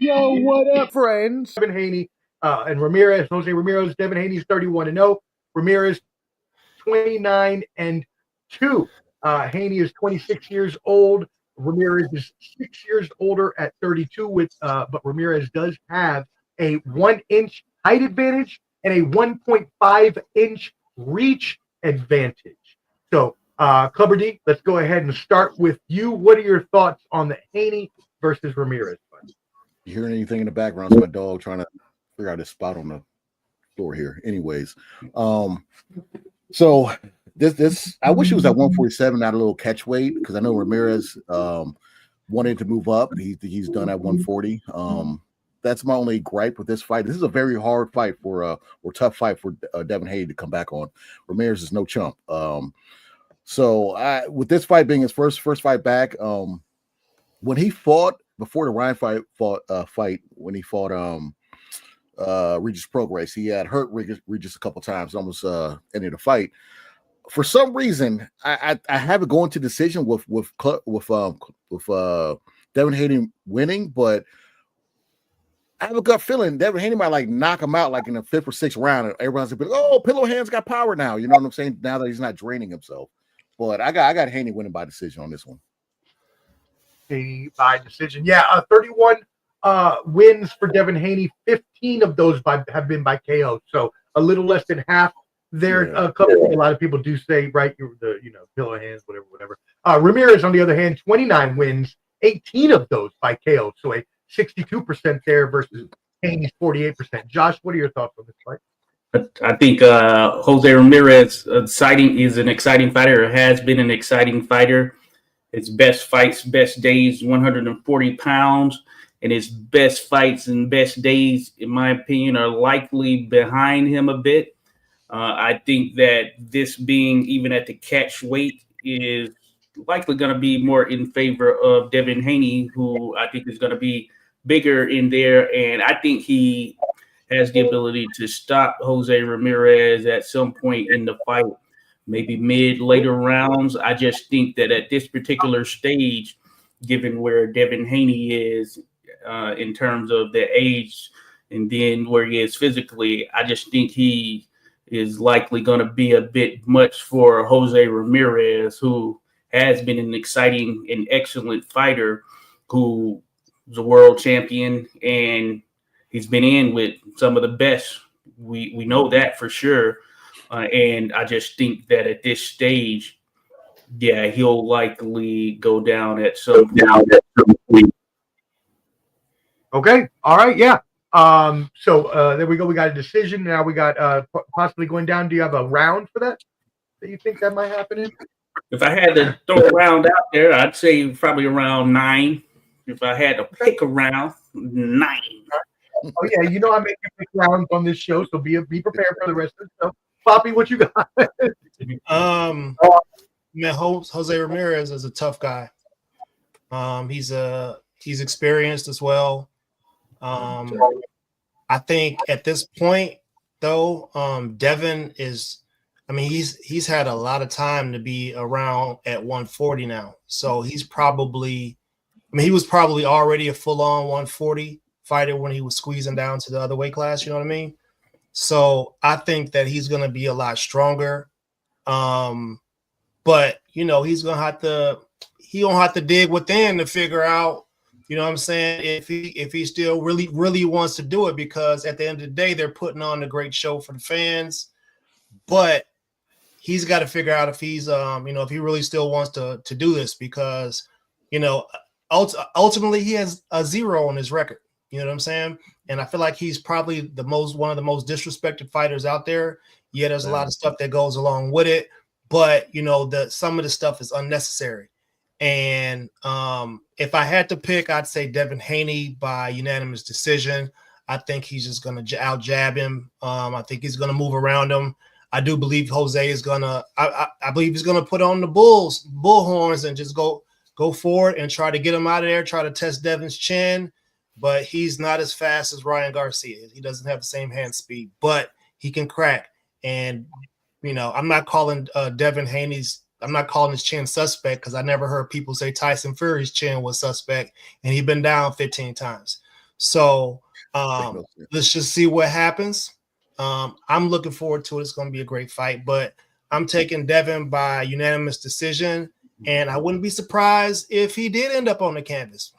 Yo, what up, friends? Devin Haney and Ramirez. Jose Ramirez. Devin Haney's 31-0. Ramirez 29-2. Haney is 26 years old. Ramirez is 6 years older at 32. But Ramirez does have a 1-inch height advantage and a 1.5-inch reach advantage. So, Clubber D, let's go ahead and start with you. What are your thoughts on the Haney versus Ramirez fight? You hearing anything in the background? It's my dog trying to figure out his spot on the floor here. Anyways, so this I wish it was at 147, not a little catch weight, because I know Ramirez wanted to move up. He's done at 140. That's my only gripe with this fight. This is a very hard fight or tough fight for Devin Haney to come back on. Ramirez is no chump. So with this fight being his first fight back, when he fought before the Ryan fight, when he fought Regis Prograis, he had hurt Regis a couple times, almost ended the fight. For some reason, I have it going to decision with Devin Haney winning, but I have a gut feeling Devin Haney might like knock him out like in the 5th or 6th round, and everyone's like, "Oh, Pillow Hands got power now." You know what I'm saying? Now that he's not draining himself. But I got Haney winning by decision on this one. By decision, yeah. 31 wins for Devin Haney. 15 of those have been by KO, so a little less than half. There, a lot of people do say, right, pillow hands, whatever. Ramirez, on the other hand, 29 wins, 18 of those by KO, so a 62% there versus Haney's 48%. Josh, what are your thoughts on this fight? I think Jose Ramirez is an exciting fighter, or has been an exciting fighter. His best fights, best days, 140 pounds. And his best fights and best days, in my opinion, are likely behind him a bit. I think that this being even at the catch weight is likely going to be more in favor of Devin Haney, who I think is going to be bigger in there. And I think he has the ability to stop Jose Ramirez at some point in the fight, maybe later rounds. I just think that at this particular stage, given where Devin Haney is in terms of the age and then where he is physically, I just think he is likely going to be a bit much for Jose Ramirez, who has been an exciting and excellent fighter, who is a world champion, and he's been in with some of the best. We know that for sure. And I just think that at this stage, yeah, he'll likely go down at some point. Okay. All right. Yeah. So there we go. We got a decision. Now we got possibly going down. Do you have a round for that you think that might happen in? If I had to throw a round out there, I'd say probably around 9. If I had to pick a round, 9. Oh yeah, I make you pick rounds on this show, so be prepared for the rest of the show. Papi, what you got? Man, Jose Ramirez is a tough guy. He's experienced as well. I think at this point, though, Devin is. I mean, he's had a lot of time to be around at 140 now, so he's probably. I mean, he was probably already a full-on 140 fighter when he was squeezing down to the other weight class. You know what I mean? So I think that he's going to be a lot stronger. But he's going to have to dig within to figure out, you know what I'm saying, if he still really wants to do it, because at the end of the day, they're putting on a great show for the fans. But he's got to figure out if he's if he really still wants to do this, because ultimately he has a 0 on his record. You know what I'm saying? And I feel like he's probably one of the most disrespected fighters out there. Yeah, there's a lot of stuff that goes along with it, but some of the stuff is unnecessary. And if I had to pick, I'd say Devin Haney by unanimous decision. I think he's just going to out jab him. I think he's going to move around him. I do believe Jose is going to. I believe he's going to put on the bull horns and just go forward and try to get him out of there. Try to test Devin's chin. But he's not as fast as Ryan Garcia. He doesn't have the same hand speed, but he can crack. And, I'm not calling Devin Haney's I'm not calling his chin suspect because I never heard people say Tyson Fury's chin was suspect, and he's been down 15 times. So let's just see what happens. I'm looking forward to it. It's going to be a great fight, but I'm taking Devin by unanimous decision, and I wouldn't be surprised if he did end up on the canvas.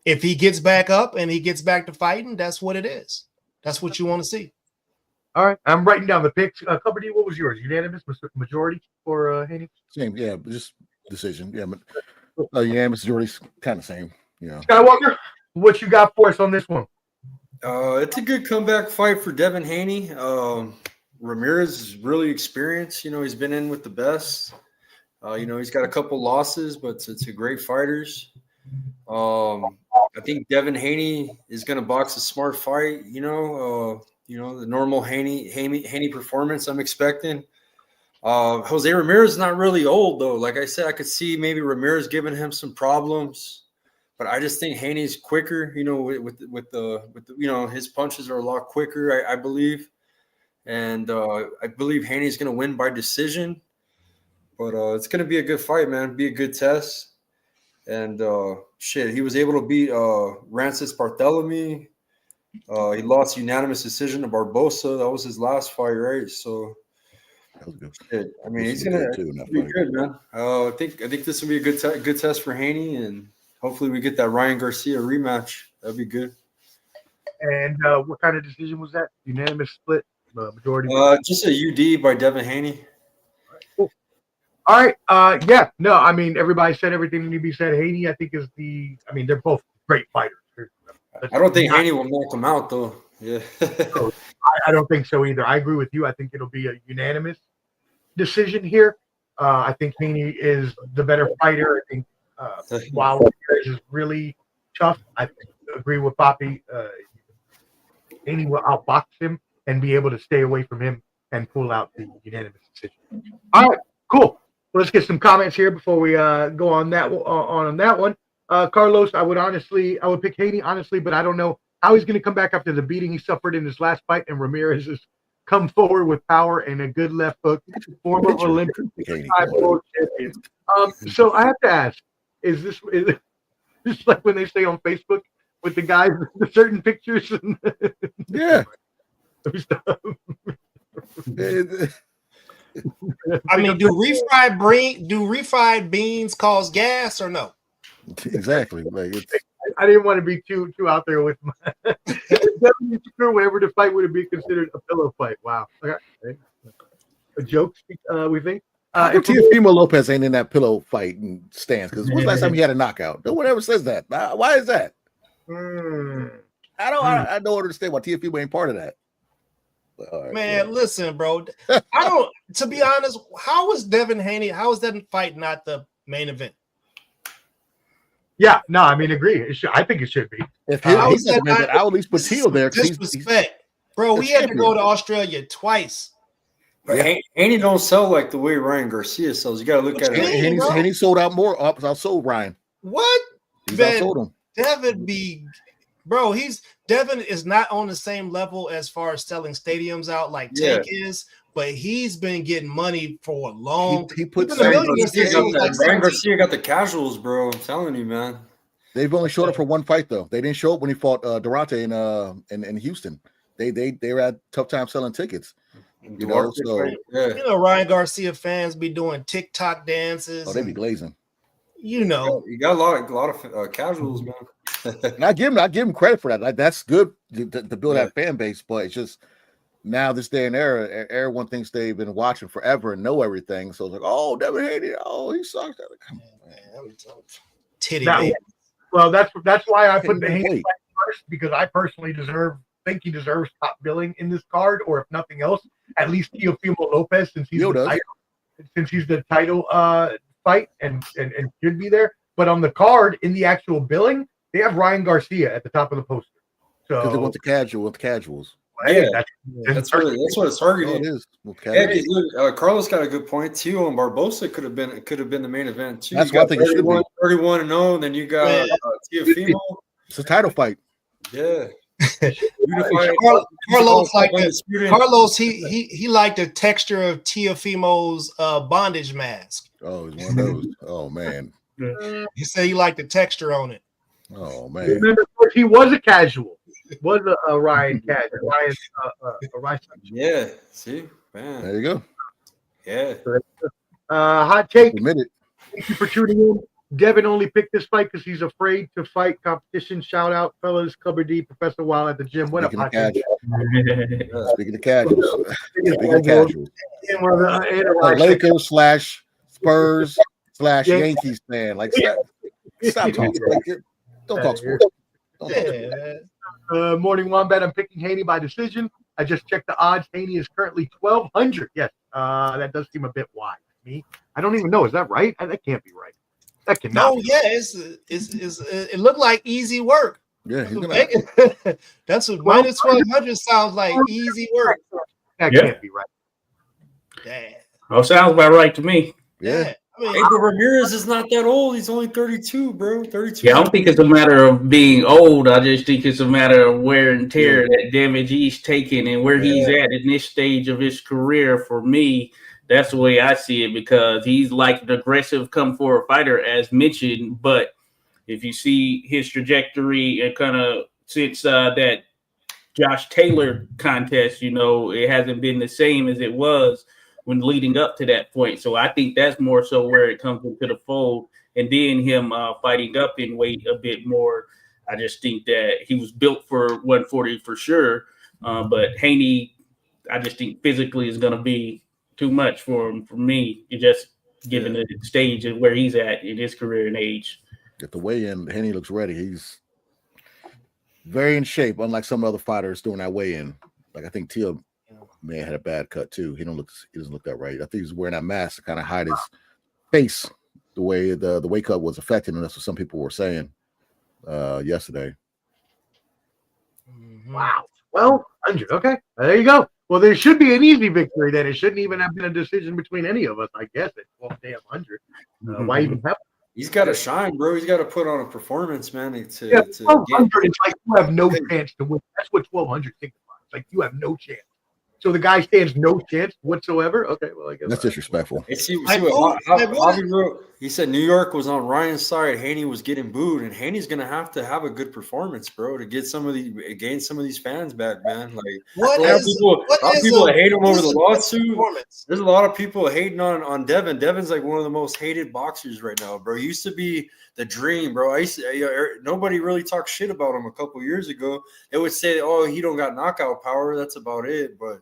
If he gets back up and he gets back to fighting, that's what it is. That's what you want to see. All right, I'm writing down the picks. Cover D, what was yours? Unanimous majority for Haney? Same, yeah, just decision. Yeah, but unanimous majority's kind of same. Yeah. Skywalker, what you got for us on this one? It's a good comeback fight for Devin Haney. Ramirez is really experienced. You know, he's been in with the best. You know, he's got a couple losses, but it's a great fighters. I think Devin Haney is going to box a smart fight. You know, the normal Haney performance I'm expecting. Jose Ramirez is not really old though. Like I said, I could see maybe Ramirez giving him some problems. But I just think Haney's quicker, you know, with the you know, his punches are a lot quicker, I believe, and I believe Haney's going to win by decision. But it's going to be a good fight, man. Be a good test, and he was able to beat Rancis Barthelemy. He lost unanimous decision to Barboza. That was his last fight, right? So, shit. I mean, he's going to be good, man. I think this will be a good test for Haney, and hopefully we get that Ryan Garcia rematch. That'd be good. And what kind of decision was that? Unanimous split? Majority? Just a UD by Devin Haney. Cool. All right. Yeah. No, I mean, everybody said everything that need to be said. Haney, I think, they're both great fighters. I don't think Haney will knock him out, though. Yeah. I don't think so either. I agree with you. I think it'll be a unanimous decision here. I think Haney is the better fighter. I think while Ramirez is really tough, I agree with Papi. Haney will outbox him and be able to stay away from him and pull out the unanimous decision. All right, cool. Well, let's get some comments here before we go on that one. Carlos, I would pick Haney honestly, but I don't know how he's going to come back after the beating he suffered in his last fight. And Ramirez has come forward with power and a good left hook, former Olympic world champion. So I have to ask. Is this like when they say on Facebook with the guys with certain pictures? And yeah. I mean, do refried beans cause gas or no? Exactly. Like I didn't want to be too out there with my whatever the fight would be considered a pillow fight. Wow. Okay. A joke, we think. Teofimo Lopez ain't in that pillow fight and stance because when's the last time he had a knockout? No one ever says that. Why is that? I don't understand why Teofimo ain't part of that. Man, listen, bro. To be honest, how is that fight not the main event? Yeah, no, I mean, agree. I think it should be. If I would at least put Teal there. Disrespect, bro. We had to go to Australia twice. But Haney don't sell like the way Ryan Garcia sells. You got to look at it. Haney sold out more. Outsold Ryan. What? He's outsold him. Devin is not on the same level as far as selling stadiums out like Tank is, but he's been getting money for a long time. He puts Ryan Garcia got the casuals, bro. I'm telling you, man. They've only showed up for one fight though. They didn't show up when he fought Durante in Houston. They were at tough time selling tickets. You know, Ryan Garcia fans be doing TikTok dances. Oh, they be glazing. You know, you got a lot of casuals, man. And I give him credit for that. Like, that's good to build that fan base, but it's just now this day and era, everyone thinks they've been watching forever and know everything. So it's like, oh, Devin Haney, he sucks. Come on, man. Titty. Well, that's why I put the Haney fight first, because I personally think he deserves top billing in this card, or if nothing else, at least Teofimo Lopez, since he's the title fight and should be there. But on the card, in the actual billing, they have Ryan Garcia at the top of the poster. So because they want the casuals. Yeah, that's what it's targeted. Oh, it is. Carlos got a good point too. And Barboza could have been the main event too. That's what I think it should be. 31-0, and then you got Teofimo. It's a title fight. Yeah. Carlos, he liked the texture of Teofimo's bondage mask. Oh, he's one of those. Oh man. He said he liked the texture on it. Oh man. Remember, he was a casual. Was a Ryan casual. Ryan. Yeah. See, man. There you go. Yeah. Hot take. Admit it. Thank you for tuning in. Devin only picked this fight because he's afraid to fight competition. Shout out, fellas. Cupboard D, Professor Wild at the gym. What Speaking up, of casuals. Speaking of casuals. Speaking of casuals. A Lakers / Spurs / Yankees fan. Like, stop talking. Like, don't talk sports. Don't talk sports. Morning Wombat. I'm picking Haney by decision. I just checked the odds. Haney is currently 1,200. Yes, that does seem a bit wide to me. I don't even know. Is that right? That can't be right. That cannot. No, yeah, it looked like easy work. Yeah, he's gonna. That's what minus 1,200 sounds like easy work. That can't be right. Damn. Oh, sounds about right to me. Yeah. I mean, Hey, but Ramirez is not that old. He's only 32, bro. 32. Yeah, I don't think it's a matter of being old. I just think it's a matter of wear and tear, that damage he's taking, and where he's at in this stage of his career. For me, that's the way I see it, because he's like an aggressive come-forward fighter, as mentioned. But if you see his trajectory and kind of since that Josh Taylor contest, it hasn't been the same as it was when leading up to that point. So I think that's more so where it comes into the fold. And then him fighting up in weight a bit more. I just think that he was built for 140 for sure. But Haney, I just think physically is going to be too much for him. For me, it just given the stage of where he's at in his career and age. Get the weigh-in. Haney looks ready. He's very in shape, unlike some other fighters doing that weigh-in. Like I think Teo may have had a bad cut too. He doesn't look that right. I think he's wearing that mask to kind of hide his face. The way the weight cut was affecting him. That's what some people were saying yesterday. Wow. 1,200. Okay. There you go. Well, there should be an easy victory then. It shouldn't even have been a decision between any of us, I guess. At 1,200. Why even have? He's got to shine, bro. He's got to put on a performance, man. 1,200 is like you have no chance to win. That's what 1,200 signifies. Like you have no chance. So the guy stands no chance whatsoever. Okay, well, I guess that's disrespectful. He said New York was on Ryan's side. Haney was getting booed, and Haney's gonna have to have a good performance, bro, to get gain some of these fans back, man. Like a lot of people hate him over the lawsuit. There's a lot of people hating on Devin. Devin's like one of the most hated boxers right now, bro. He used to be the dream, bro. Nobody really talked shit about him a couple years ago. They would say, "Oh, he don't got knockout power." That's about it, but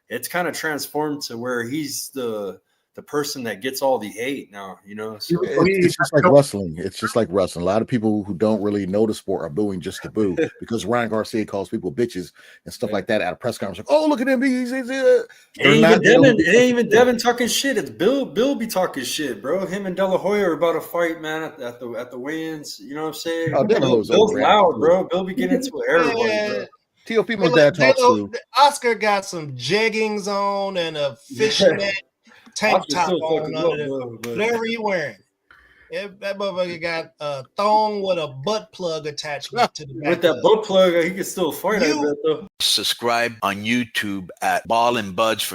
it's kind of transformed to where he's the person that gets all the hate now, So it's just like wrestling. It's just like wrestling. A lot of people who don't really know the sport are booing just to boo because Ryan Garcia calls people bitches and stuff like that at a press conference. Like, oh, look at him. It ain't even Devin talking shit. It's Bill be talking shit, bro. Him and De La Hoya are about to fight, man, at the weigh-ins. You know what I'm saying? Oh, Bill's loud, bro. Bill be getting into everybody, bro. Teofimo's dad talks to. Oscar got some jeggings on and a fishnet tank top on whatever you wearing. That motherfucker got a thong with a butt plug attachment to the back. With that butt plug, he can still fight. I bet, though. Subscribe on YouTube at Ball and Buds for